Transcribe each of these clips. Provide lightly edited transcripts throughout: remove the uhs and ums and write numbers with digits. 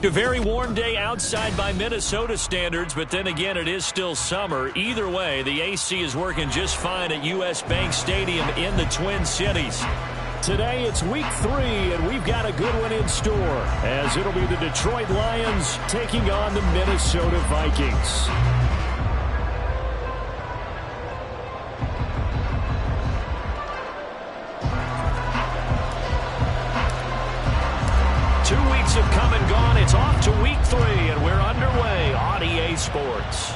A very warm day outside by Minnesota standards, but then again, it is still summer. Either way, the AC is working just fine at U.S. Bank Stadium in the Twin Cities. Today, it's week 3, and we've got a good one in store, as it'll be the Detroit Lions taking on the Minnesota Vikings. Have come and gone. It's off to week 3, and we're underway on EA Sports.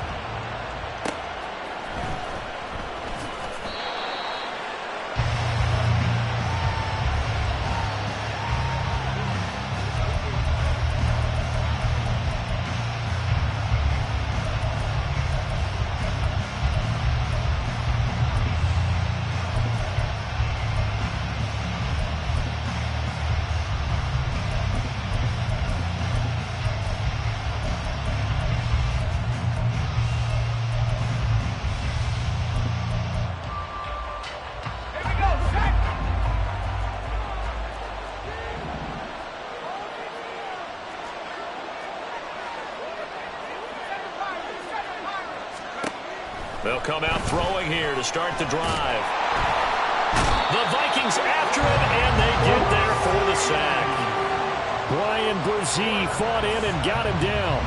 They'll come out throwing here to start the drive. The Vikings after it, and they get there for the sack. Brian Brzee fought in and got him down.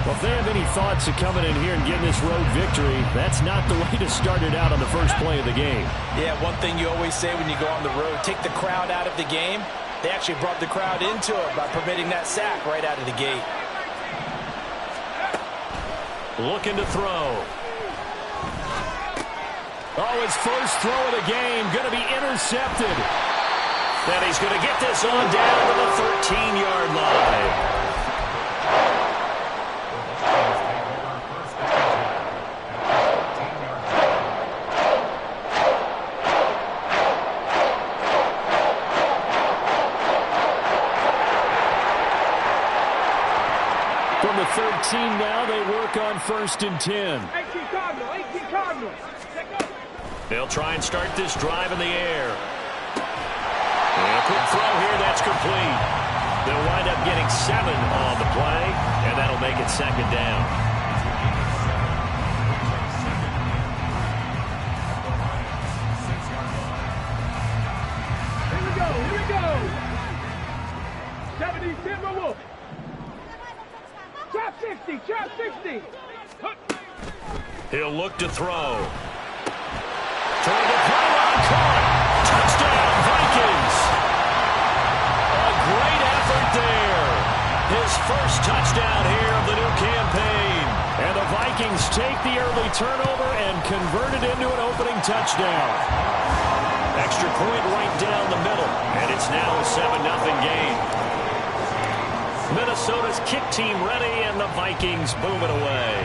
Well, if they have any thoughts of coming in here and getting this road victory, that's not the way to start it out on the first play of the game. Yeah, one thing you always say when you go on the road, take the crowd out of the game. They actually brought the crowd into it by permitting that sack right out of the gate. Looking to throw. Oh, his first throw of the game going to be intercepted. And he's going to get this on down to the 13-yard line. From the 13 now, they work on 1st and 10. 18 Cardinals. They'll try and start this drive in the air. And a quick throw here, that's complete. They'll wind up getting 7 on the play, and that'll make it 2nd down. Here we go. 70, Denver Wolf. Trap 60. He'll look to throw. Trying to throw on caught. Touchdown, Vikings. A great effort there. His first touchdown here of the new campaign. And the Vikings take the early turnover and convert it into an opening touchdown. Extra point right down the middle. And it's now a 7-0 game. Minnesota's kick team ready, and the Vikings boom it away.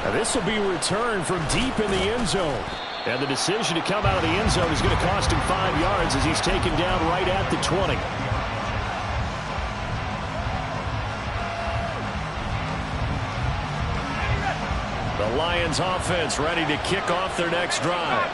Now this will be returned from deep in the end zone. And the decision to come out of the end zone is going to cost him 5 yards as he's taken down right at the 20. The Lions offense ready to kick off their next drive.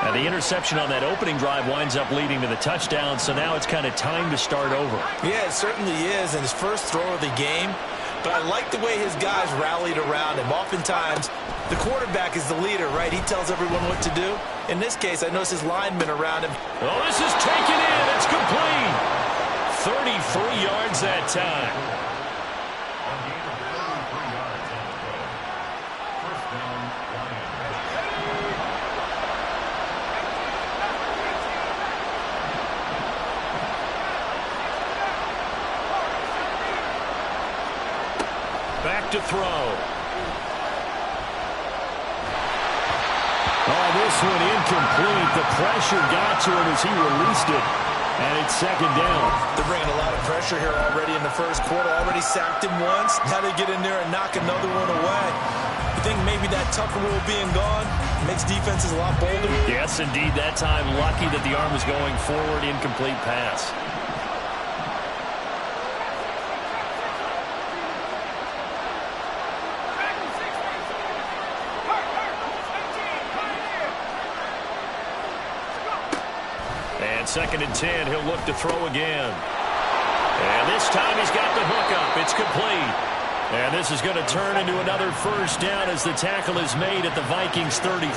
And the interception on that opening drive winds up leading to the touchdown, so now it's kind of time to start over. Yeah, it certainly is, and his first throw of the game. But I like the way his guys rallied around him. Oftentimes, the quarterback is the leader, right? He tells everyone what to do. In this case, I notice his linemen around him. Well, this is taken in. It's complete. 33 yards that time. Back to throw. Oh, this one incomplete. The pressure got to him as he released it. And it's 2nd down. They're bringing a lot of pressure here already in the first quarter. Already sacked him once. Now they get in there and knock another one away. You think maybe that tougher rule being gone makes defenses a lot bolder? Yes, indeed. That time, lucky that the arm was going forward. Incomplete pass. On 2nd and 10, he'll look to throw again. And this time he's got the hook up. It's complete. And this is going to turn into another first down as the tackle is made at the Vikings 33.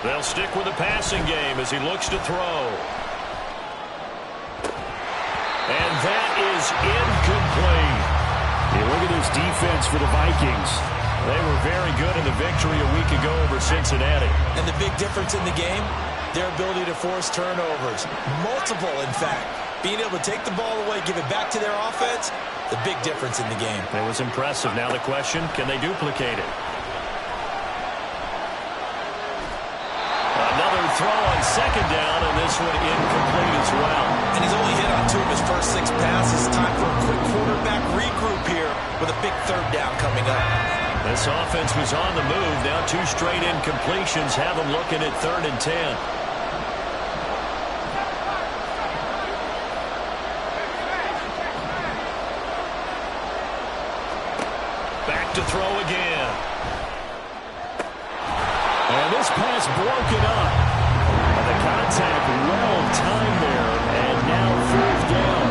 They'll stick with the passing game as he looks to throw. And that is incomplete. Hey, look at this defense for the Vikings. They were very good in the victory a week ago over Cincinnati. And the big difference in the game, their ability to force turnovers. Multiple, in fact. Being able to take the ball away, give it back to their offense, the big difference in the game. It was impressive. Now the question, can they duplicate it? Another throw on 2nd down, and this one incomplete as well. And he's only hit on 2 of his first 6 passes. Time for a quick quarterback regroup here with a big 3rd down coming up. This offense was on the move. Now 2 straight incompletions have them looking at 3rd and 10. Back to throw again. And this pass broken up. And the contact well timed there. And now 4th down.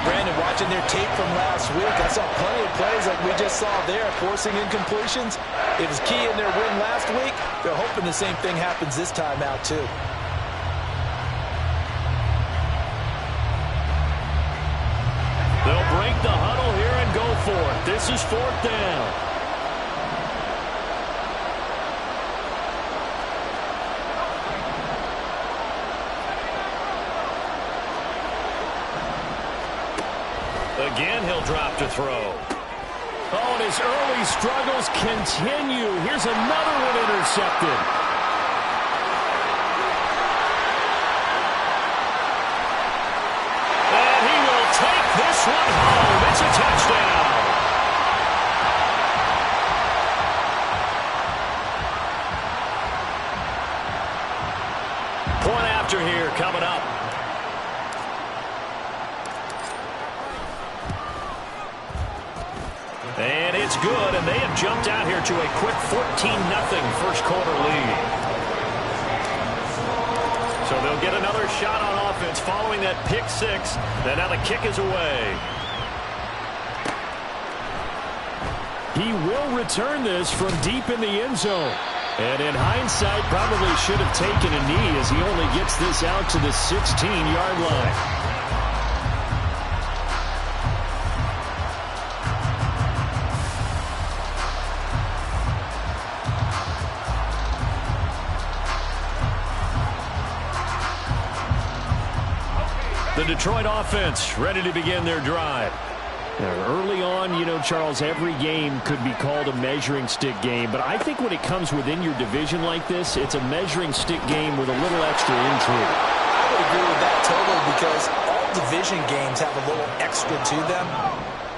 Brandon, watching their tape from last week, I saw plenty of plays like we just saw there, forcing incompletions. It was key in their win last week. They're hoping the same thing happens this time out, too. They'll break the huddle here and go for it. This is 4th down. Again, he'll drop to throw. Oh, and his early struggles continue. Here's another one intercepted. And he will take this one home. It's a touchdown. Point after here coming up. And it's good, and they have jumped out here to a quick 14-0 first quarter lead. So they'll get another shot on offense following that pick 6. And now the kick is away. He will return this from deep in the end zone. And in hindsight, probably should have taken a knee as he only gets this out to the 16-yard line. The Detroit offense ready to begin their drive. Early on, you know, Charles, every game could be called a measuring stick game. But I think when it comes within your division like this, it's a measuring stick game with a little extra intrigue. I would agree with that totally because all division games have a little extra to them.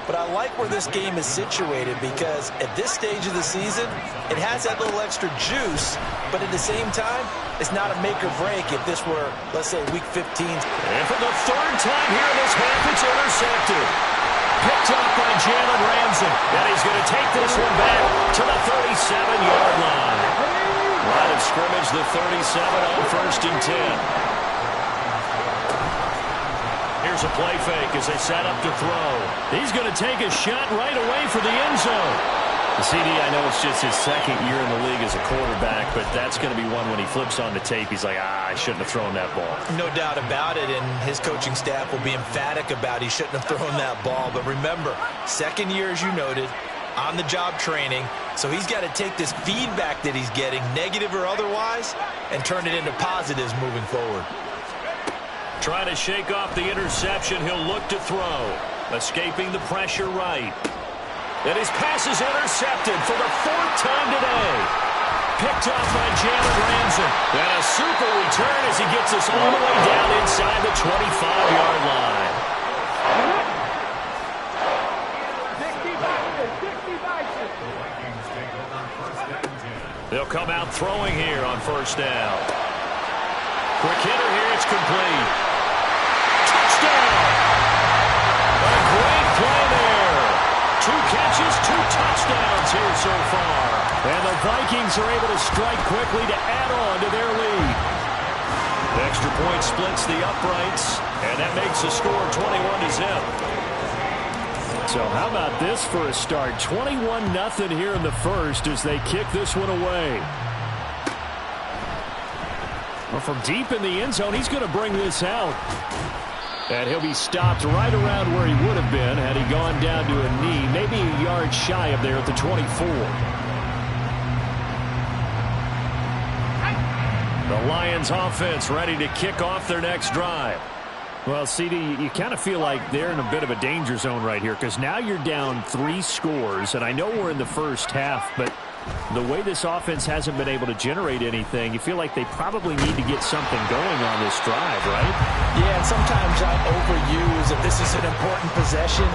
But I like where this game is situated because at this stage of the season, it has that little extra juice. But at the same time, it's not a make or break if this were, let's say, Week 15. And for the 3rd time here in this half, it's intercepted. Picked up by Jalen Ramsey. And he's going to take this one back to the 37-yard line. Line of scrimmage, the 37 on 1st and 10. Here's a play fake as they set up to throw. He's going to take a shot right away for the end zone. CD, I know it's just his 2nd year in the league as a quarterback, but that's going to be one when he flips on the tape, he's like, I shouldn't have thrown that ball. No doubt about it, and his coaching staff will be emphatic about he shouldn't have thrown that ball. But remember, 2nd year, as you noted, on-the-job training, so he's got to take this feedback that he's getting, negative or otherwise, and turn it into positives moving forward. Trying to shake off the interception, he'll look to throw. Escaping the pressure right. And his pass is intercepted for the 4th time today. Picked off by Jalen Ramsey. And a super return as he gets us all the way down inside the 25-yard line. 60 They'll come out throwing here on 1st down. Quick hitter here, it's complete. Touchdown! A great play there. 2 catches, 2 touchdowns here so far. And the Vikings are able to strike quickly to add on to their lead. The extra point splits the uprights, and that makes the score 21-0. So how about this for a start? 21-0 here in the first as they kick this one away. Well, from deep in the end zone, he's going to bring this out. And he'll be stopped right around where he would have been had he gone down to a knee, maybe a yard shy of there at the 24. The Lions offense ready to kick off their next drive. Well, CD, you kind of feel like they're in a bit of a danger zone right here because now you're down 3 scores, and I know we're in the first half, but the way this offense hasn't been able to generate anything, you feel like they probably need to get something going on this drive, right? Yeah, and sometimes I overuse that this is an important possession,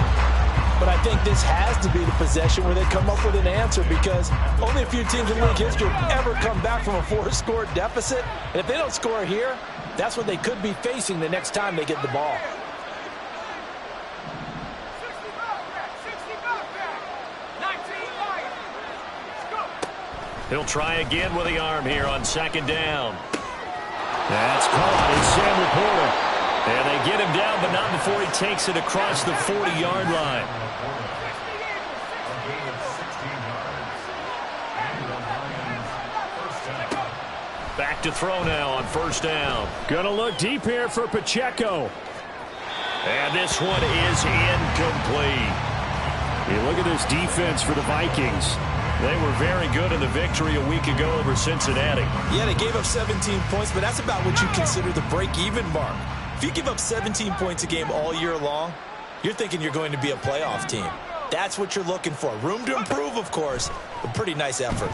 but I think this has to be the possession where they come up with an answer because only a few teams in league history have ever come back from a 4-score deficit, and if they don't score here, that's what they could be facing the next time they get the ball. He'll try again with the arm here on 2nd down. That's caught is Sam Laporta. And they get him down, but not before he takes it across the 40-yard line. Back to throw now on 1st down. Gonna look deep here for Pacheco. And this one is incomplete. You look at this defense for the Vikings. They were very good in the victory a week ago over Cincinnati. Yeah, they gave up 17 points, but that's about what you consider the break-even mark. If you give up 17 points a game all year long, you're thinking you're going to be a playoff team. That's what you're looking for. Room to improve, of course, but pretty nice effort.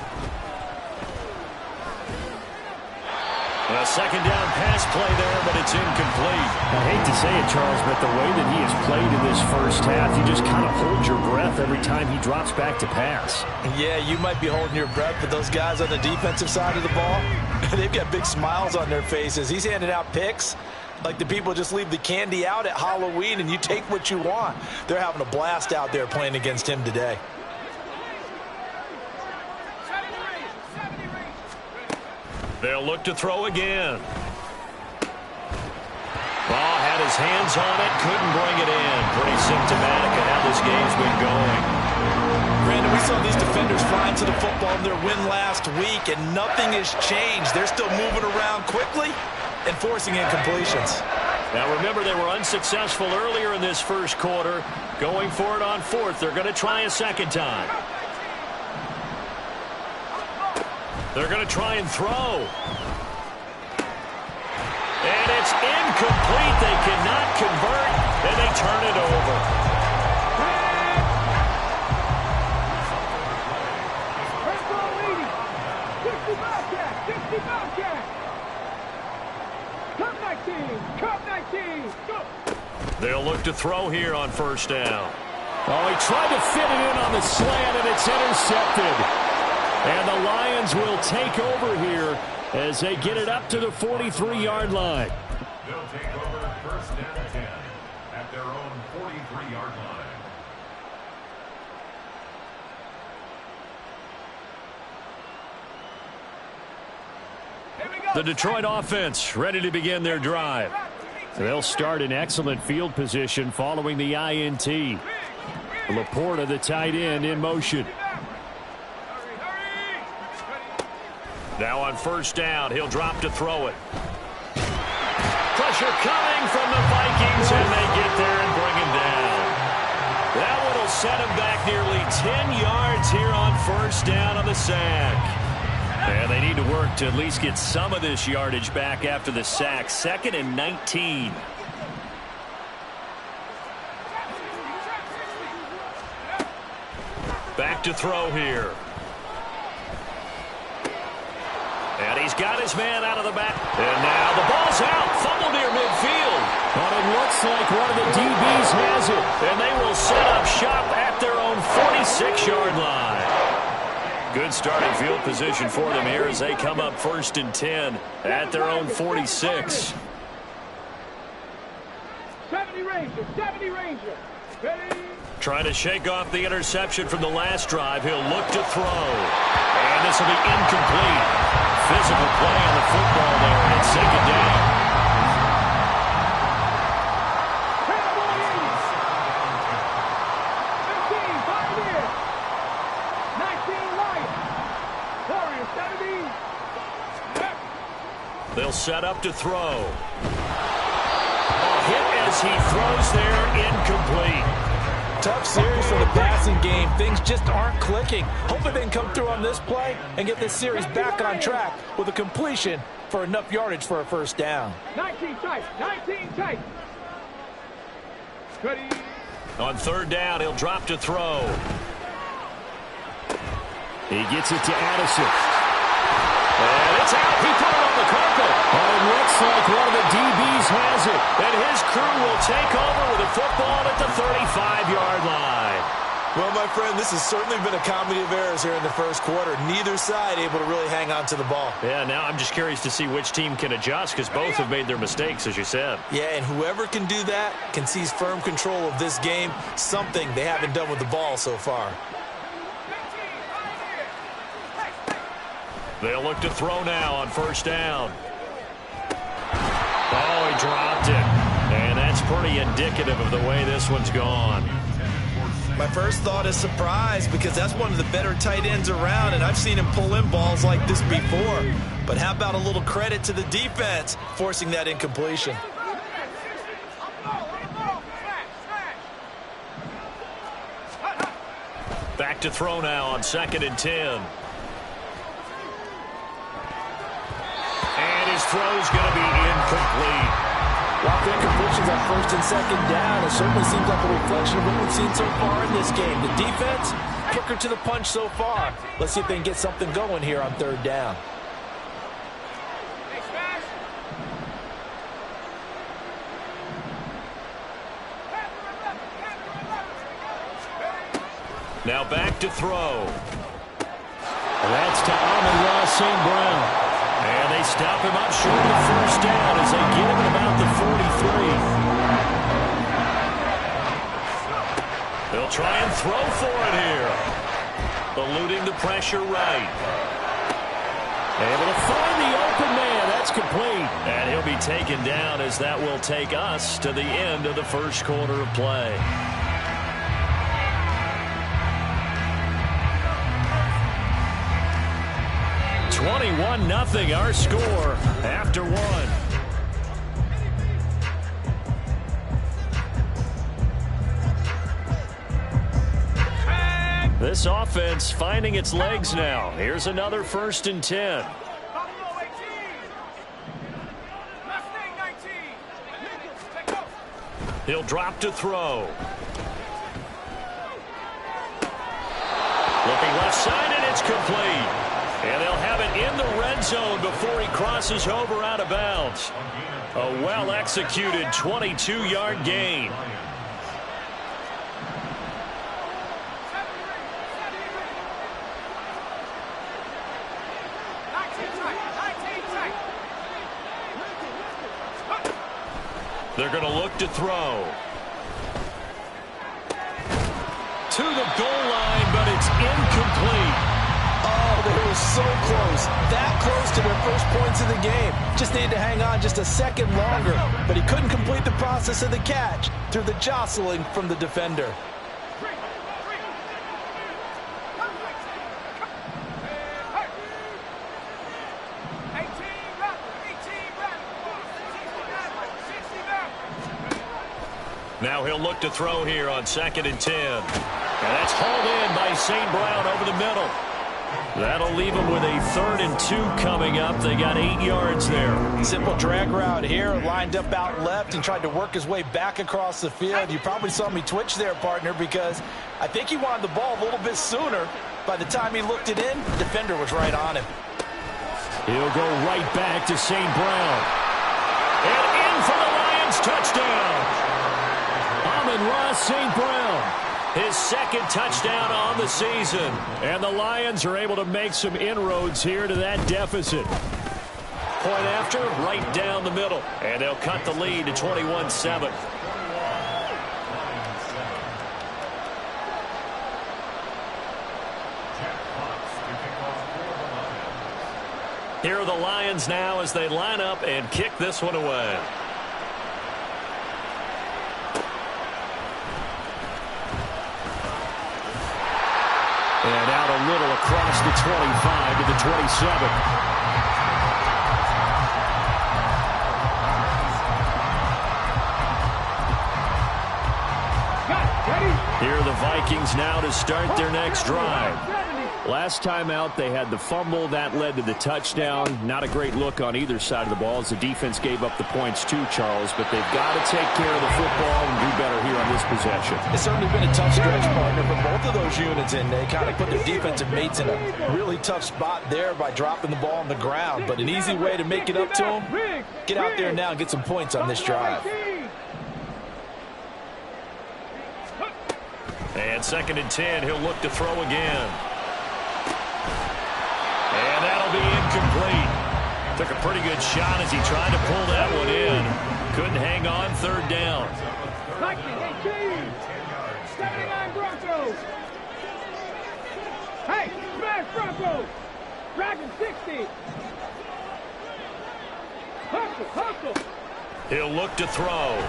A 2nd down pass play there, but it's incomplete. I hate to say it, Charles, but the way that he has played in this first half, you just kind of hold your breath every time he drops back to pass. Yeah, you might be holding your breath, but those guys on the defensive side of the ball, they've got big smiles on their faces. He's handing out picks like the people just leave the candy out at Halloween and you take what you want. They're having a blast out there playing against him today. They'll look to throw again. Ball had his hands on it, couldn't bring it in. Pretty symptomatic of how this game's been going. Brandon, we saw these defenders flying to the football in their win last week, and nothing has changed. They're still moving around quickly and forcing incompletions. Now remember, they were unsuccessful earlier in this first quarter. Going for it on 4th. They're going to try a 2nd time. They're going to try and throw. And it's incomplete. They cannot convert, and they turn it over. They'll look to throw here on 1st down. Oh, he tried to fit it in on the slant, and it's intercepted. And the Lions will take over here as they get it up to the 43-yard line. They'll take over 1st and 10 at their own 43-yard line. The Detroit offense ready to begin their drive. They'll start in excellent field position following the INT. Laporta, the tight end, in motion. Now on 1st down, he'll drop to throw it. Pressure coming from the Vikings, and they get there and bring him down. That one will set him back nearly 10 yards here on 1st down on the sack. And they need to work to at least get some of this yardage back after the sack. 2nd and 19. Back to throw here. And he's got his man out of the back. And now the ball's out. Fumble near midfield. But it looks like one of the DBs has it. And they will set up shop at their own 46-yard line. Good starting field position for them here as they come up 1st and 10 at their own 46. 70 Ranger, 70 Ranger. Ready? Trying to shake off the interception from the last drive. He'll look to throw. And this will be incomplete. Physical play on the football there, and it's taken down. They'll set up to throw. A hit as he throws there, incomplete. Tough series for the passing game. Things just aren't clicking. Hopefully they can come through on this play and get this series back on track with a completion for enough yardage for a first down. 19 tight. 19 tight. Ready. On third down, he'll drop to throw. He gets it to Addison. And it's out. He put it on the carpet. And it looks like one of the DBs has it. And his crew will take over with a football at the 35-yard line. Well, my friend, this has certainly been a comedy of errors here in the first quarter. Neither side able to really hang on to the ball. Yeah, now I'm just curious to see which team can adjust because both have made their mistakes, as you said. Yeah, and whoever can do that can seize firm control of this game, something they haven't done with the ball so far. They'll look to throw now on first down. Oh, he dropped it. And that's pretty indicative of the way this one's gone. My first thought is surprise because that's one of the better tight ends around, and I've seen him pull in balls like this before. But how about a little credit to the defense forcing that incompletion? Back to throw now on 2nd and 10. And his throw's going to be incomplete. Well, the incompletions on 1st and 2nd down, it certainly seems like a reflection of what we've seen so far in this game. The defense, quicker to the punch so far. Let's see if they can get something going here on 3rd down. Now back to throw. That's to Amon-Ra St. Brown. And they stop him up short of the first down as they get him at about the 43. They'll try and throw for it here. Eluding the pressure right. Able to find the open man. That's complete. And he'll be taken down as that will take us to the end of the first quarter of play. (21-0) our score after one. This offense finding its legs now. Here's another 1st and 10. He'll drop to throw. Looking left side, and it's complete. And they'll have it in the red zone before he crosses over out of bounds. A well-executed 22-yard gain. They're going to look to throw. To the goal line, but it's incomplete. Oh, they were so close. That close to their first points of the game. Just needed to hang on just a second longer. But he couldn't complete the process of the catch through the jostling from the defender. Now he'll look to throw here on 2nd and 10. And that's hauled in by St. Brown over the middle. That'll leave him with a 3rd and 2 coming up. They got 8 yards there. Simple drag route here, lined up out left and tried to work his way back across the field. You probably saw me twitch there, partner, because I think he wanted the ball a little bit sooner. By the time he looked it in, the defender was right on him. He'll go right back to St. Brown. And in for the Lions touchdown. Amon-Ra St. Brown, his 2nd touchdown on the season. And the Lions are able to make some inroads here to that deficit. Point after, right down the middle. And they'll cut the lead to 21-7. Here are the Lions now as they line up and kick this one away. And out a little across the 25 to the 27. Here are the Vikings now to start their next drive. Last time out, they had the fumble. That led to the touchdown. Not a great look on either side of the ball as the defense gave up the points too, Charles. But they've got to take care of the football and do better here on this possession. It's certainly been a tough stretch, partner, for both of those units, and they kind of put their defensive mates in a really tough spot there by dropping the ball on the ground. But an easy way to make it up to them, get out there now and get some points on this drive. And 2nd and 10, he'll look to throw again. And that'll be incomplete. Took a pretty good shot as he tried to pull that one in. Couldn't hang on 3rd down. 79 Broncos. Hey, smash Broncos. Dragon 60. Hustle. He'll look to throw.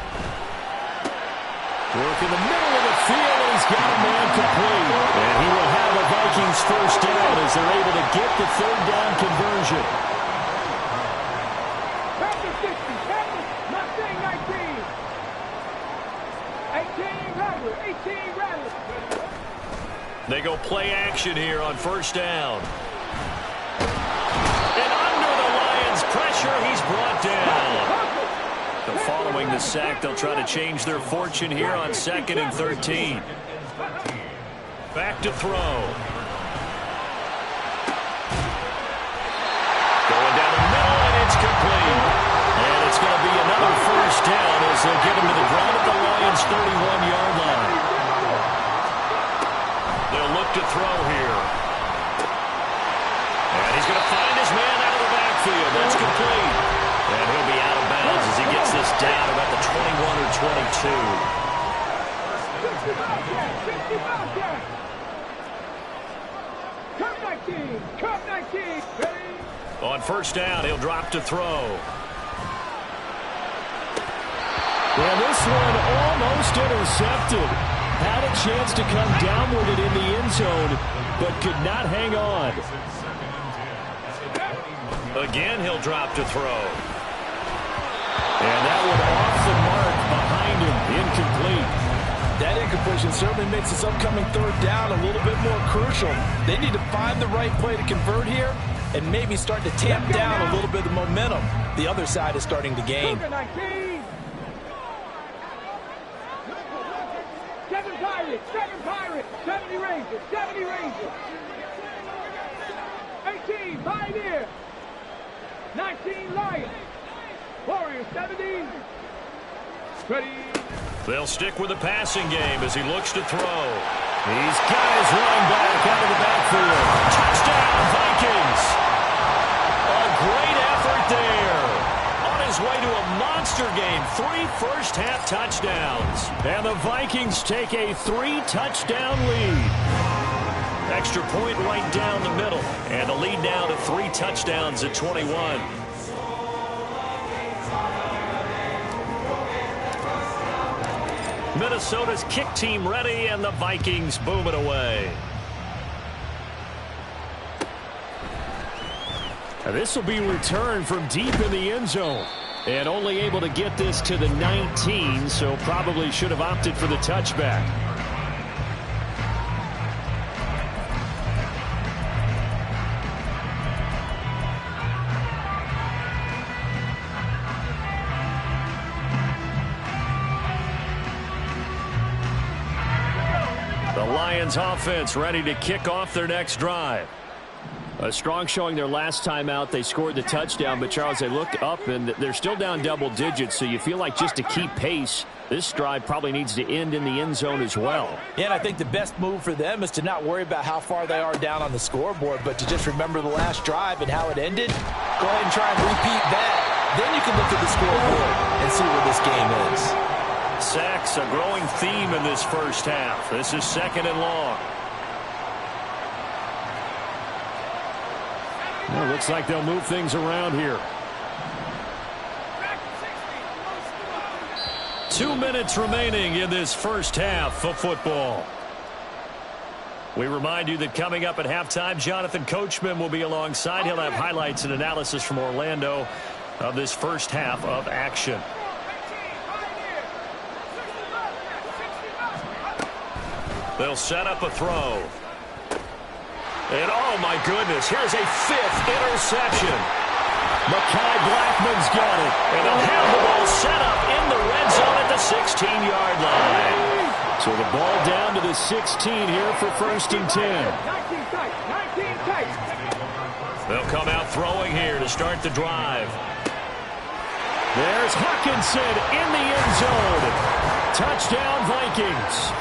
Work in the middle of the field, and he's got a man complete. And he will have a Vikings first down as they're able to get the 3rd down conversion. Packers 60. Packers, Mustang 19. 18 Rattler. They go play action here on 1st down. And under the Lions' pressure, he's brought down. So following the sack, they'll try to change their fortune here on 2nd and 13. Back to throw. Going down the middle, and it's complete. And it's going to be another first down as they'll get him to the ground at the Lions' 31-yard line. They'll look to throw here. And he's going to find his man out of the backfield. That's complete. And he'll be out of bounds as he gets this down about the 21 or 22. 65 Cup 19. On 1st down, he'll drop to throw. And this one almost intercepted. Had a chance to come down with it in the end zone, but could not hang on. Again, he'll drop to throw. And that one off the mark behind him, incomplete. That incompletion certainly makes this upcoming 3rd down a little bit more crucial. They need to find the right play to convert here and maybe start to tamp down a little bit of the momentum the other side is starting to gain. 7 Pirates, 70 Rangers. 18 Pioneer, 19 Lions. Warriors 70. Ready. They'll stick with the passing game as he looks to throw. He's got his running back out of the backfield. Touchdown, Vikings. A great effort there. On his way to a monster game. 3 first-half touchdowns. And the Vikings take a 3-touchdown lead. Extra point right down the middle. And the lead now to 3 touchdowns at 21. Minnesota's kick team ready, and the Vikings boom it away. This will be returned from deep in the end zone. And only able to get this to the 19, so probably should have opted for the touchback. The Lions offense ready to kick off their next drive. A strong showing their last time out. They scored the touchdown, but Charles, they looked up and they're still down double digits, so you feel like just to keep pace, this drive probably needs to end in the end zone as well. Yeah, and I think the best move for them is to not worry about how far they are down on the scoreboard, but to just remember the last drive and how it ended. Go ahead and try and repeat that. Then you can look at the scoreboard and see where this game is. Sacks, a growing theme in this first half. This is 2nd and long. Well, looks like they'll move things around here. 2 minutes remaining in this first half of football. We remind you that coming up at halftime, Jonathan Coachman will be alongside. He'll have highlights and analysis from Orlando of this first half of action. They'll set up a throw. And oh my goodness, here's a 5th interception. Mekhi Blackman's got it. And they'll have the ball set up in the red zone at the 16-yard line. So the ball down to the 16 here for 1st and 10. 19 tight, 19 tight. They'll come out throwing here to start the drive. There's Hawkinson in the end zone. Touchdown, Vikings.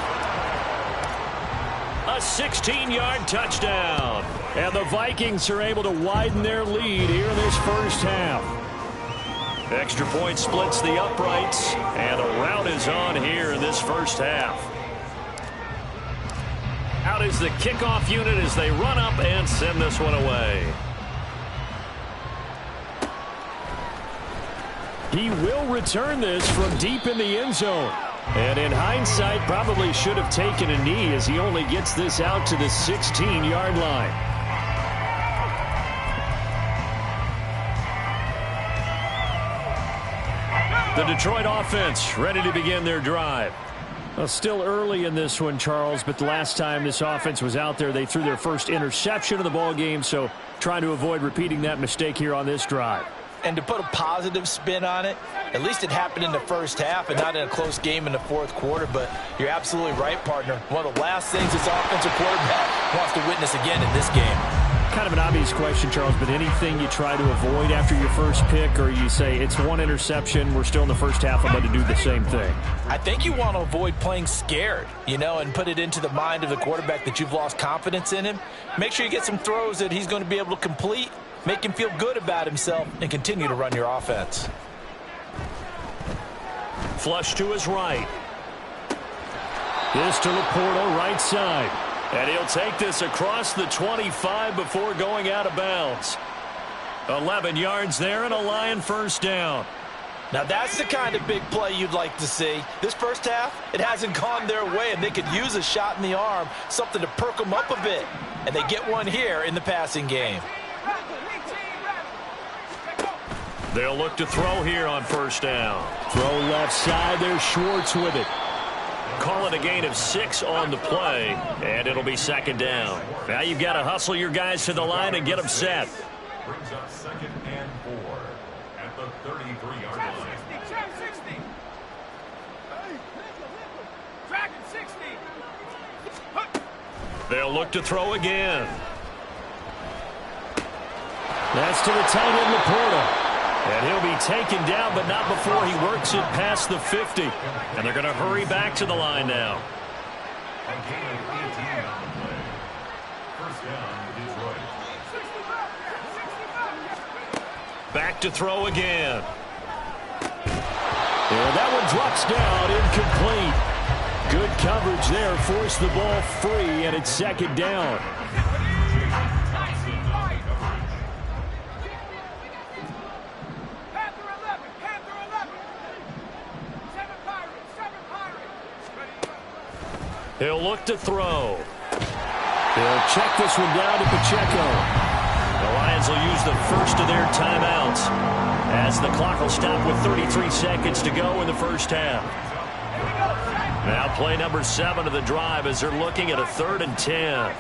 A 16-yard touchdown. And the Vikings are able to widen their lead here in this first half. Extra point splits the uprights, and a rout is on here in this first half. Out is the kickoff unit as they run up and send this one away. He will return this from deep in the end zone. And in hindsight, probably should have taken a knee as he only gets this out to the 16-yard line. The Detroit offense ready to begin their drive. Well, still early in this one, Charles, but the last time this offense was out there, they threw their first interception of the ball game, so trying to avoid repeating that mistake here on this drive. And to put a positive spin on it, at least it happened in the first half and not in a close game in the fourth quarter. But you're absolutely right, partner. One of the last things this offensive quarterback wants to witness again in this game. Kind of an obvious question, Charles, but anything you try to avoid after your first pick, or you say it's one interception, we're still in the first half, I'm going to do the same thing? I think you want to avoid playing scared, and put it into the mind of the quarterback that you've lost confidence in him. Make sure you get some throws that he's going to be able to complete. Make him feel good about himself and continue to run your offense. Flush to his right. This to Laporta, right side. And he'll take this across the 25 before going out of bounds. 11 yards there and a Lion first down. Now that's the kind of big play you'd like to see. This first half, it hasn't gone their way, and they could use a shot in the arm, something to perk them up a bit. And they get one here in the passing game. They'll look to throw here on first down. Throw left side. There's Schwartz with it. Call it a gain of 6 on the play, and it'll be second down. Now you've got to hustle your guys to the line and get them set. Brings up 2nd and 4 at the 33-yard line. 60. Dragon 60. They'll look to throw again. That's to the tight end, Laporta. And he'll be taken down, but not before he works it past the 50. And they're going to hurry back to the line now. A gain of 18 on the play. First down, Detroit. Back to throw again. And that one drops down, incomplete. Good coverage there, forced the ball free, and it's second down. He'll look to throw. They'll check this one down to Pacheco. The Lions will use the first of their timeouts as the clock will stop with 33 seconds to go in the first half. Now play number 7 of the drive as they're looking at a 3rd and 10.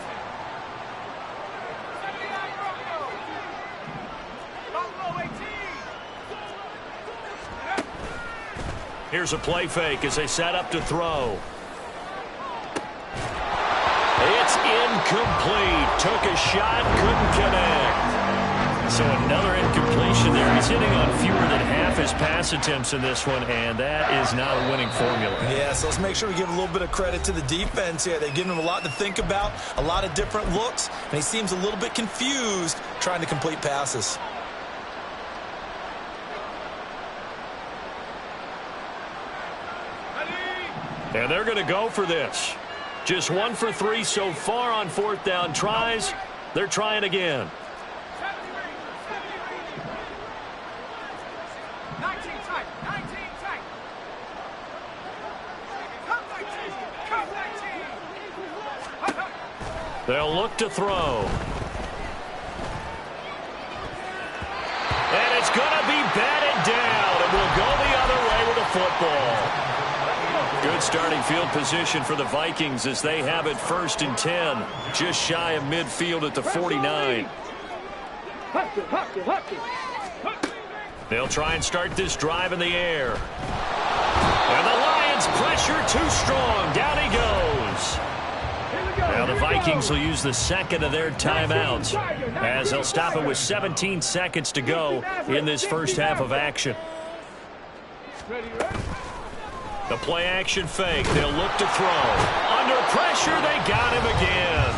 Here's a play fake as they set up to throw. It's incomplete. Took a shot, couldn't connect. So another incompletion there. He's hitting on fewer than half his pass attempts in this one, and that is not a winning formula. Yeah, so let's make sure we give a little bit of credit to the defense here. They've given him a lot to think about, a lot of different looks, and he seems a little bit confused trying to complete passes. And they're going to go for this. Just 1 for 3 so far on 4th down tries. They're trying again. They'll look to throw. And it's going to be batted down. It will go the other way with the football. Good starting field position for the Vikings as they have it 1st and 10. Just shy of midfield at the 49. They'll try and start this drive in the air. And the Lions pressure too strong. Down he goes. Now the Vikings will use the second of their timeouts as they'll stop it with 17 seconds to go in this first half of action. The play action fake. They'll look to throw. Under pressure, they got him again.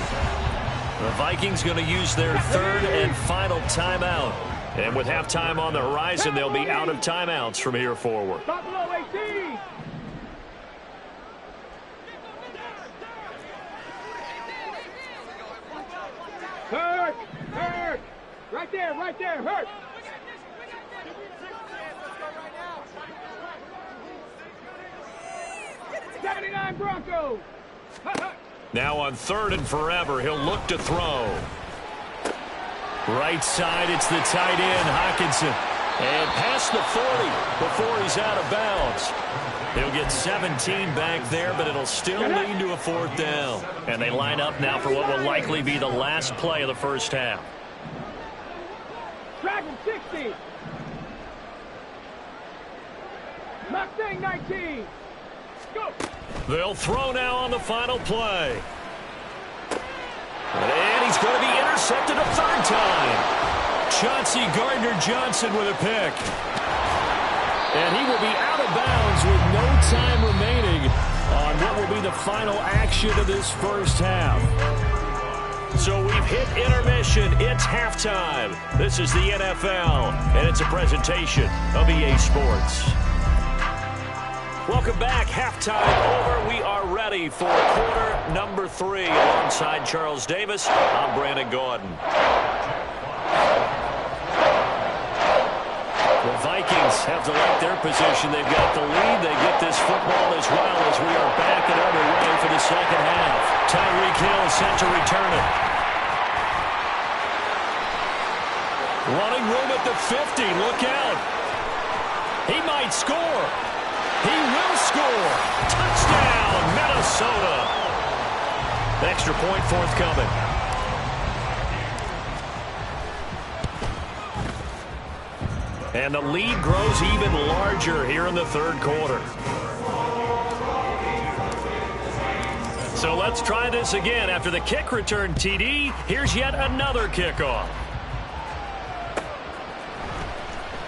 The Vikings going to use their 3rd and final timeout. And with halftime on the horizon, they'll be out of timeouts from here forward. Hurt! Hurt! Right there, hurt! '79 Broncos! Now on 3rd and forever, he'll look to throw. Right side, it's the tight end, Hockenson. And past the 40 before he's out of bounds. He'll get 17 back there, but it'll still lead to a 4th down. And they line up now for what will likely be the last play of the first half. Dragon 60! Mustang 19! Go! They'll throw now on the final play. And he's going to be intercepted a 3rd time. Chauncey Gardner-Johnson with a pick. And he will be out of bounds with no time remaining on what will be the final action of this first half. So we've hit intermission. It's halftime. This is the NFL, and it's a presentation of EA Sports. Welcome back. Halftime over. We are ready for quarter number 3 alongside Charles Davis. I'm Brandon Gaudin. The Vikings have to like their position. They've got the lead. They get this football as well as we are back and underway for the second half. Tyreek Hill set to return it. Running room at the 50. Look out. He might score. He will score. Touchdown, Minnesota. Extra point forthcoming. And the lead grows even larger here in the 3rd quarter. So let's try this again. After the kick return TD, here's yet another kickoff.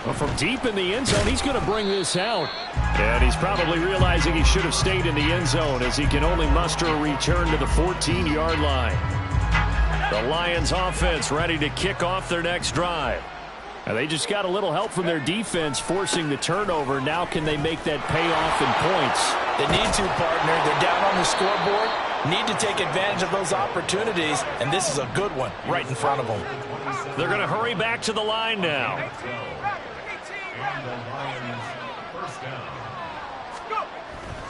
Well, from deep in the end zone, he's going to bring this out. And he's probably realizing he should have stayed in the end zone as he can only muster a return to the 14-yard line. The Lions offense ready to kick off their next drive. And they just got a little help from their defense forcing the turnover. Now can they make that payoff in points? They need to, partner. They're down on the scoreboard. Need to take advantage of those opportunities. And this is a good one right in front of them. They're going to hurry back to the line now.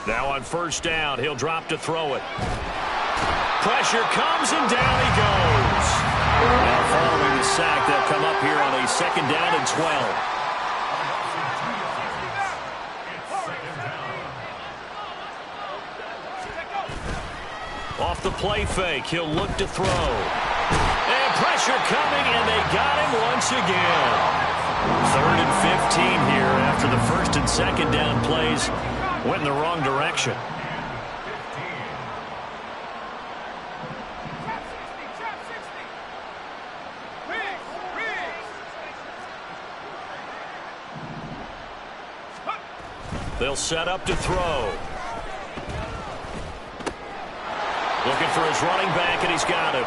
Now on 1st down, he'll drop to throw it. Pressure comes and down he goes. Now following the sack, they'll come up here on a 2nd down and 12. Off the play fake, he'll look to throw. And pressure coming, and they got him once again. 3rd and 15 here after the 1st and 2nd down plays went in the wrong direction. They'll set up to throw. Looking for his running back, and he's got him.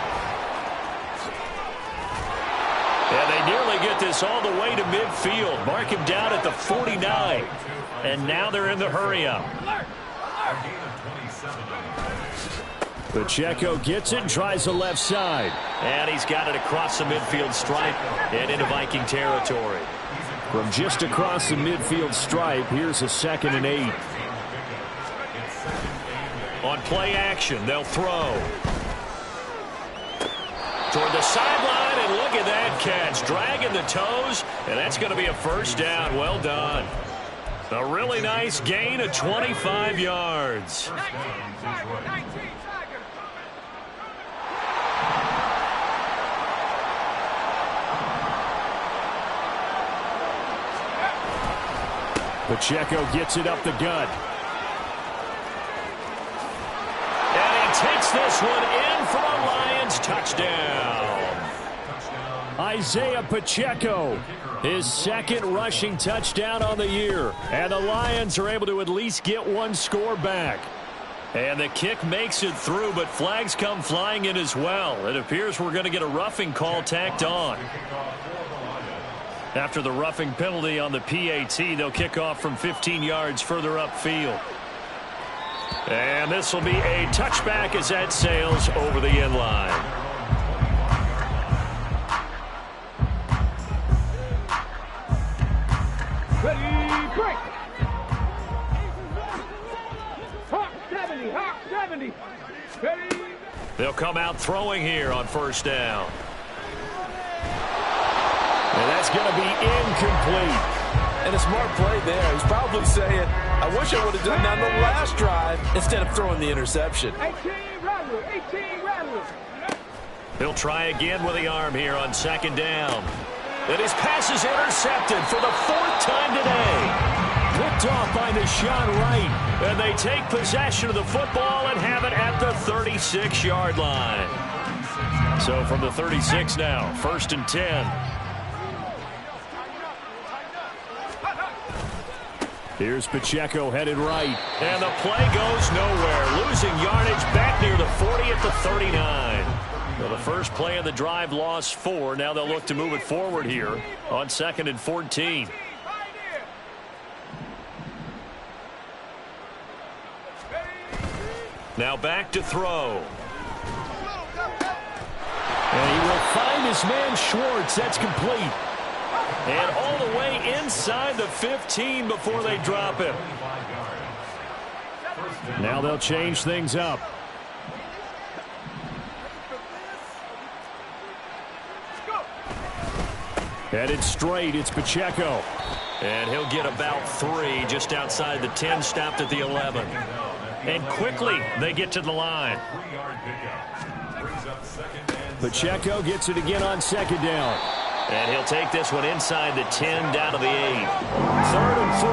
And they nearly get this all the way to midfield. Mark him down at the 49. And now they're in the hurry-up. Pacheco gets it and tries the left side. And he's got it across the midfield stripe and into Viking territory. From just across the midfield stripe, here's a 2nd and 8. On play action, they'll throw. Toward the sideline, and look at that catch. Dragging the toes, and that's going to be a first down. Well done. A really nice gain of 25 yards. Pacheco gets it up the gut. And he takes this one in for a Lions touchdown. Isaiah Pacheco, his second rushing touchdown on the year. And the Lions are able to at least get one score back. And the kick makes it through, but flags come flying in as well. It appears we're going to get a roughing call tacked on. After the roughing penalty on the PAT, they'll kick off from 15 yards further upfield. And this will be a touchback as that sails over the end line. Ready, break. Hawk 70, Hawk 70. Ready. They'll come out throwing here on first down. And that's going to be incomplete. And a smart play there. He's probably saying, I wish I would have done that on the last drive instead of throwing the interception. 18 Rattler, 18 Rattler. He'll try again with the arm here on second down. And his pass is intercepted for the fourth time today. Picked off by Deshaun Wright. And they take possession of the football and have it at the 36-yard line. So from the 36 now, 1st and 10. Here's Pacheco headed right. And the play goes nowhere. Losing yardage back near the 40 at the 39. Well, the first play of the drive lost 4. Now they'll look to move it forward here on 2nd and 14. Now back to throw. And he will find his man Schwartz. That's complete. And all the way inside the 15 before they drop him. Now they'll change things up. Headed straight, it's Pacheco. And he'll get about 3 just outside the 10, stopped at the 11. And quickly they get to the line. Pacheco gets it again on second down. And he'll take this one inside the 10 down to the 8. 3rd and 4.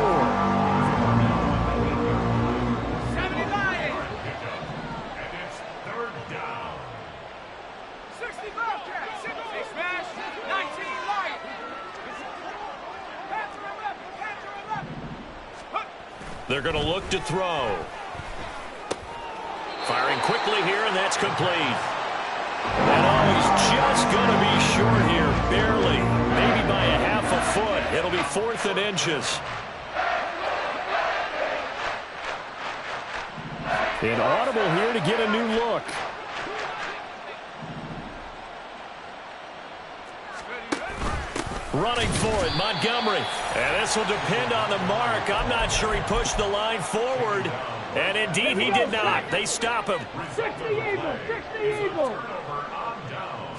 70 Lions. And it's 3rd down. 60 Bobcats. 6 smash. 19 Lions. Panther 11. They're going to look to throw. Firing quickly here, and that's complete. And he's just going to be short here, barely, maybe by a half a foot. It'll be 4th and inches. Inaudible here to get a new look. Running for it, Montgomery. And this will depend on the mark. I'm not sure he pushed the line forward. And indeed, he did not. They stop him. 60 Eagle. 60 Eagle.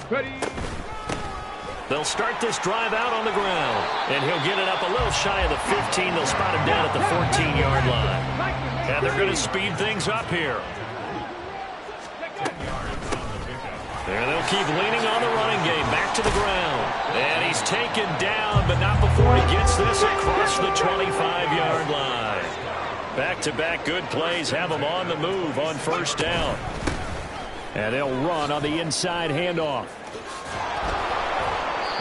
Ready. They'll start this drive out on the ground. And he'll get it up a little shy of the 15. They'll spot him down at the 14-yard line. And they're going to speed things up here. There they'll keep leaning on the running game. Back to the ground. And he's taken down, but not before he gets this across the 25-yard line. Back-to-back good plays have him on the move on first down. And they'll run on the inside handoff.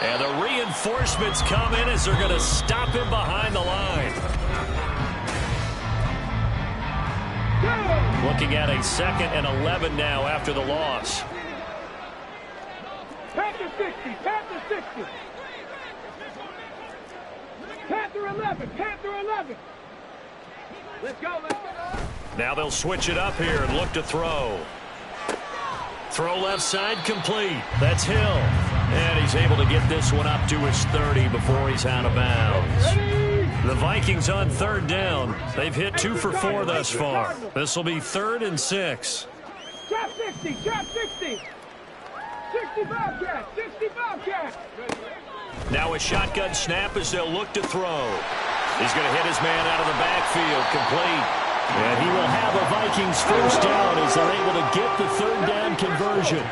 And the reinforcements come in as they're going to stop him behind the line. Looking at a 2nd and 11 now after the loss. Panther 60. Panther 60. Panther 11. Panther 11. Let's go. Let's go. Now they'll switch it up here and look to throw. Throw left side complete. That's Hill. And he's able to get this one up to his 30 before he's out of bounds. The Vikings on 3rd down. They've hit 2 for 4 thus far. This will be 3rd and 6. Trap 60. Trap 60. 65 catch. 65 catch. Now a shotgun snap as they'll look to throw. He's going to hit his man out of the backfield, complete. And he will have a Vikings first down as they're able to get the third down conversion.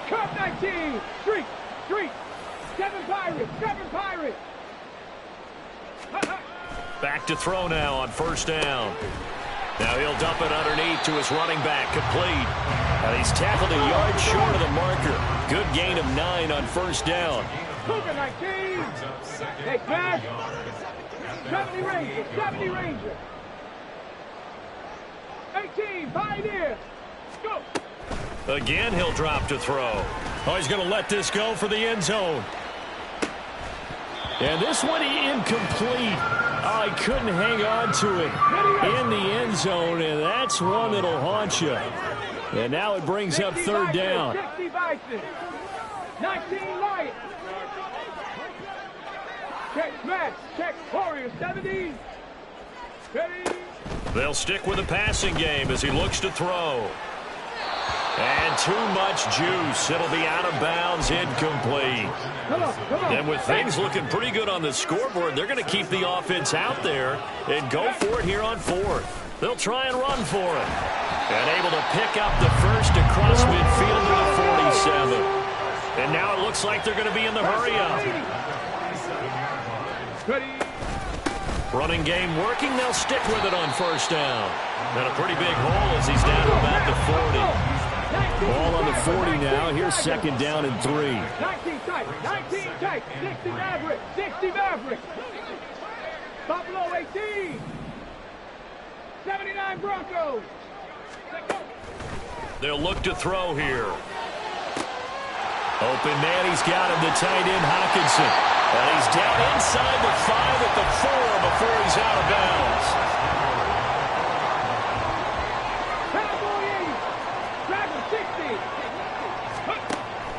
Cut 19. Street. 7 Pirates. Back to throw now on first down. Now he'll dump it underneath to his running back, complete. And he's tackled a yard short of the marker. Good gain of 9 on first down. Cougar 19. Hey, pass. 70 Ranger. 18, Pioneer. Go. Again, he'll drop to throw. Oh, he's going to let this go for the end zone. And this one incomplete. Oh, he couldn't hang on to it in the end zone, and that's one that'll haunt you. And now it brings up third down. 60 Bison. 19 Lions. Check Smash. Check Warriors. 70. Ready. They'll stick with the passing game as he looks to throw. And too much juice. It'll be out of bounds, incomplete. Come on. And with things looking pretty good on the scoreboard, they're going to keep the offense out there and go for it here on fourth. They'll try and run for it. And able to pick up the first across midfield to the 47. And now it looks like they're going to be in the hurry-up. Ready. Running game working. They'll stick with it on first down. And a pretty big hole as he's down to about the 40. Ball on the 40 now. Here's second down and 3. 19 tight. 60 Maverick. Buffalo 18. 79 Broncos. They'll look to throw here. Open man, he's got him, the tight end Hawkinson. And he's down inside the 5 at the 4 before he's out of bounds.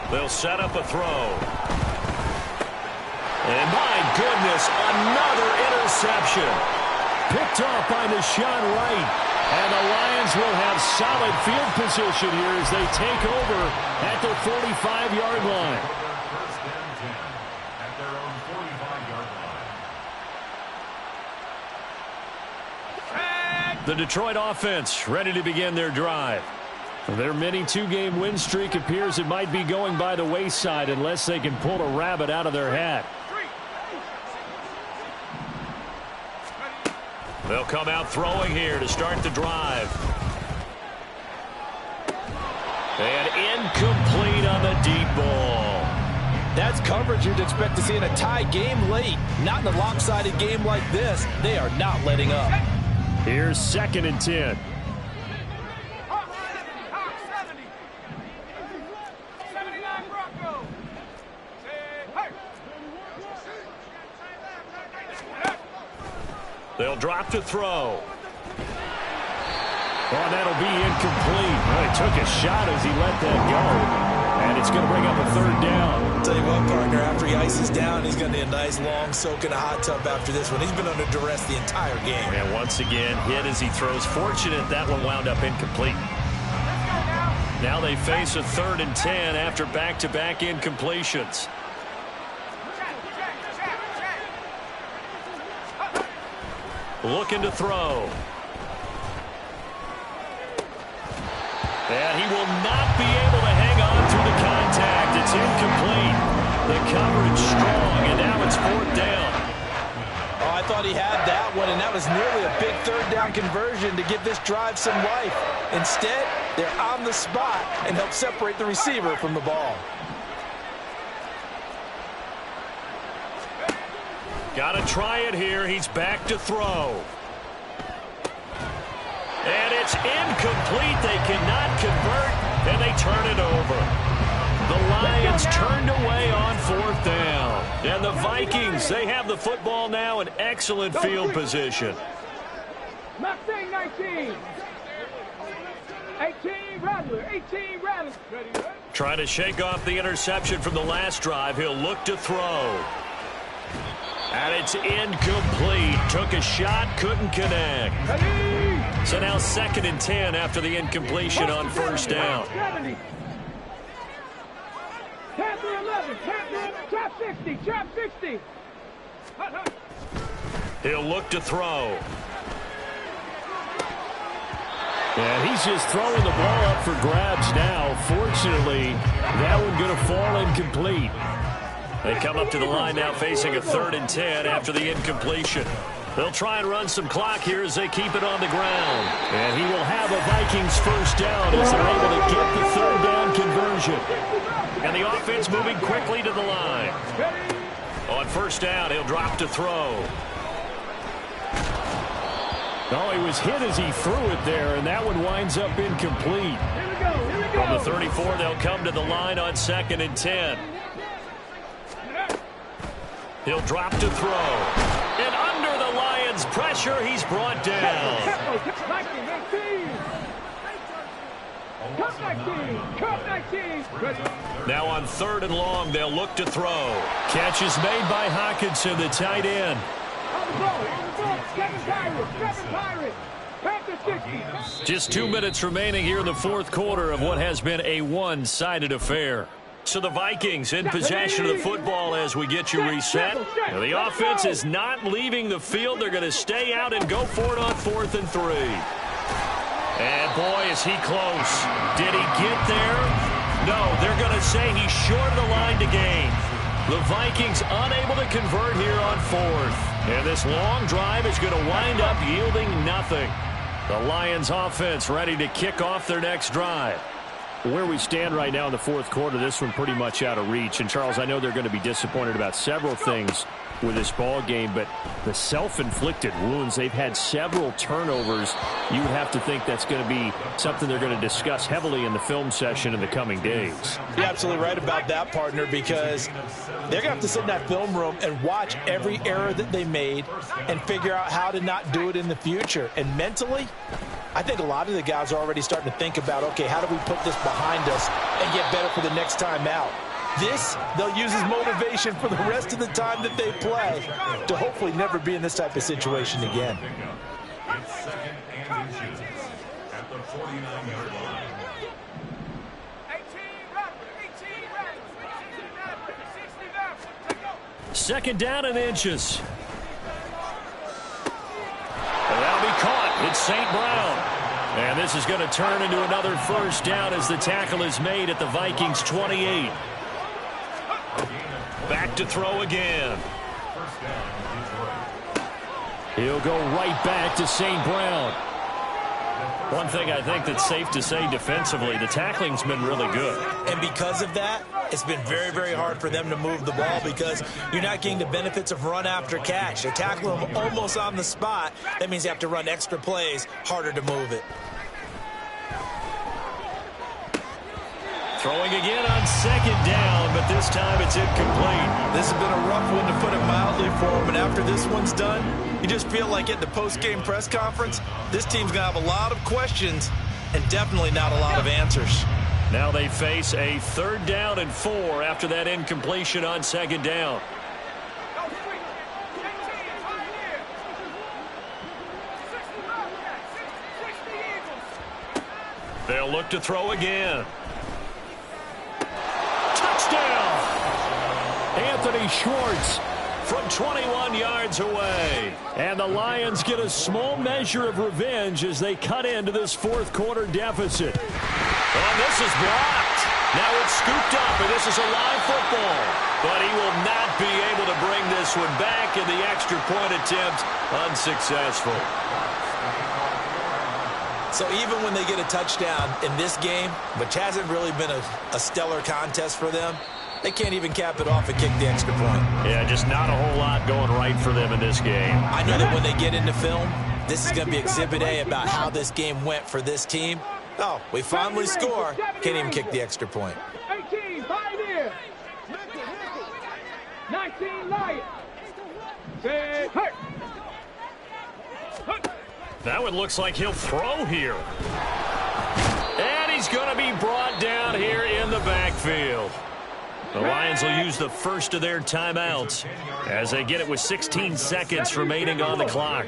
They'll set up a throw. And my goodness, another interception. Picked off by Deshaun Wright. And the Lions will have solid field position here as they take over at their 45-yard line. First down 10 at their own 45-yard line. The Detroit offense ready to begin their drive. Their mini two-game win streak appears it might be going by the wayside unless they can pull a rabbit out of their hat. They'll come out throwing here to start the drive. And incomplete on the deep ball. That's coverage you'd expect to see in a tie game late. Not in a lopsided game like this. They are not letting up. Here's second and 10. 79 Broncos. They'll drop to throw. Oh, that'll be incomplete. Well, he took a shot as he let that go. And it's going to bring up a third down. I'll tell you what, partner, after he ices down, he's going to need a nice long soak in a hot tub after this one. He's been under duress the entire game. And once again, hit as he throws. Fortunate that one wound up incomplete. Now they face a 3rd and 10 after back-to-back incompletions. Looking to throw. And he will not be able to hang on through the contact. It's incomplete. The coverage strong, and now it's 4th down. Oh, I thought he had that one, and that was nearly a big 3rd down conversion to give this drive some life. Instead, they're on the spot and help separate the receiver from the ball. Got to try it here. He's back to throw. And it's incomplete. They cannot convert, and they turn it over. The Lions turned away on 4th down. And the Vikings, they have the football now in excellent field position. Mustang 19. 18 Rattler. Trying to shake off the interception from the last drive. He'll look to throw. And it's incomplete. Took a shot, couldn't connect. Ready. So now 2nd and 10 after the incompletion on first down. 70. 10 through 11. 10 through trap 60. Trap 60. He'll look to throw. And he's just throwing the ball up for grabs now. Fortunately, that one going to fall incomplete. They come up to the line now facing a 3rd and 10 after the incompletion. They'll try and run some clock here as they keep it on the ground. And he will have a Vikings first down as they're able to get the 3rd down conversion. And the offense moving quickly to the line. On first down, he'll drop to throw. Oh, he was hit as he threw it there, and that one winds up incomplete. From the 34, they'll come to the line on 2nd and 10. He'll drop to throw. And under the Lions' pressure, he's brought down. Now on 3rd and long, they'll look to throw. Catch is made by Hawkinson, the tight end. Just 2 minutes remaining here in the 4th quarter of what has been a one-sided affair. So the Vikings in possession of the football as we get you reset. Now the offense is not leaving the field. They're going to stay out and go for it on 4th and 3. And boy, is he close. Did he get there? No, they're going to say he's short of the line to gain. The Vikings unable to convert here on 4th. And this long drive is going to wind up yielding nothing. The Lions offense ready to kick off their next drive. Where we stand right now in the 4th quarter, this one pretty much out of reach. And, Charles, I know they're going to be disappointed about several things with this ball game, but the self-inflicted wounds, they've had several turnovers. You would have to think that's going to be something they're going to discuss heavily in the film session in the coming days. You're absolutely right about that, partner, because they're going to have to sit in that film room and watch every error that they made and figure out how to not do it in the future. And mentally, I think a lot of the guys are already starting to think about, okay, how do we put this behind us and get better for the next time out? This, they'll use as motivation for the rest of the time that they play to hopefully never be in this type of situation again. It's 2nd and inches at the 49-yard line. 2nd down and inches. And that'll be caught. It's St. Brown. And this is going to turn into another first down as the tackle is made at the Vikings 28. Back to throw again. He'll go right back to St. Brown. One thing I think that's safe to say defensively, the tackling's been really good. And because of that, it's been very, very hard for them to move the ball because you're not getting the benefits of run after catch. They tackle them almost on the spot. That means you have to run extra plays, harder to move it. Throwing again on 2nd down, but this time it's incomplete. This has been a rough one, to put it mildly, for him. And after this one's done, you just feel like at the post-game press conference, this team's going to have a lot of questions and definitely not a lot of answers. Now they face a 3rd down and 4 after that incompletion on 2nd down. They'll look to throw again. Touchdown! Anthony Schwartz from 21 yards away. And the Lions get a small measure of revenge as they cut into this 4th quarter deficit. And this is blocked. Now it's scooped up, and this is a live football. But he will not be able to bring this one back, and the extra point attempt unsuccessful. So even when they get a touchdown in this game, which hasn't really been a stellar contest for them, they can't even cap it off and kick the extra point. Yeah, just not a whole lot going right for them in this game. I know that when they get into film, this is going to be Exhibit A about how this game went for this team. Oh, we finally score. Can't even kick the extra point. 18, Pioneer. 19, Lions. Say, hurt. That one looks like he'll throw here. And he's going to be brought down here in the backfield. The Lions will use the first of their timeouts as they get it with 16 seconds remaining on the clock.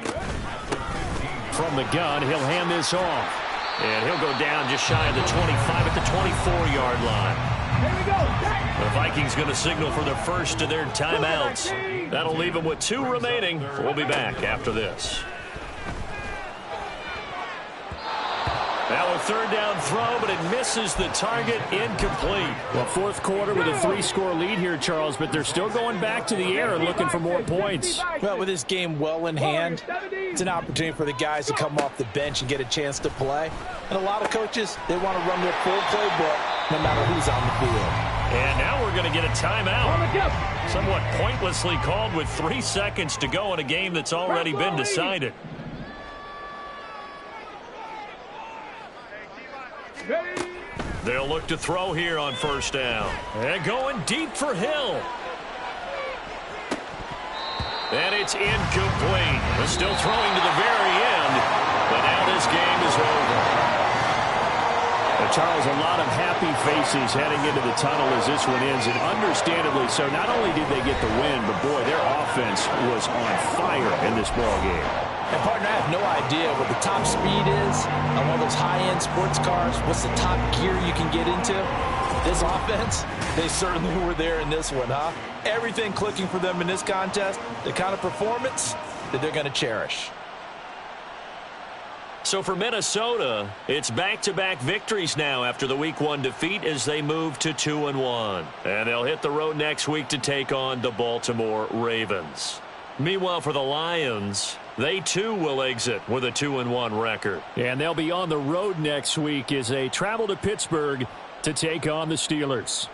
from the gun. He'll hand this off. And he'll go down just shy of the 25 at the 24-yard line. Here we go. The Vikings going to signal for the first of their timeouts. That'll leave them with 2 remaining. We'll be back after this. Now a third down throw, but it misses the target, incomplete. Well, fourth quarter with a 3-score lead here, Charles, but they're still going back to the air and looking for more points. Well, with this game well in hand, it's an opportunity for the guys to come off the bench and get a chance to play. And a lot of coaches, they want to run their full playbook no matter who's on the field. And now we're going to get a timeout. Somewhat pointlessly called with 3 seconds to go in a game that's already been decided. They'll look to throw here on first down. And going deep for Hill. And it's incomplete. But still throwing to the very end. But now this game is over. Charles, a lot of happy faces heading into the tunnel as this one ends, and understandably so. Not only did they get the win, but boy, their offense was on fire in this ball game. And partner, I have no idea what the top speed is on one of those high-end sports cars. What's the top gear you can get into? This offense, they certainly were there in this one, huh? Everything clicking for them in this contest, the kind of performance that they're going to cherish. So for Minnesota, it's back-to-back victories now after the Week 1 defeat as they move to 2-1. And they'll hit the road next week to take on the Baltimore Ravens. Meanwhile, for the Lions, they too will exit with a 2-1 record. And they'll be on the road next week as they travel to Pittsburgh to take on the Steelers.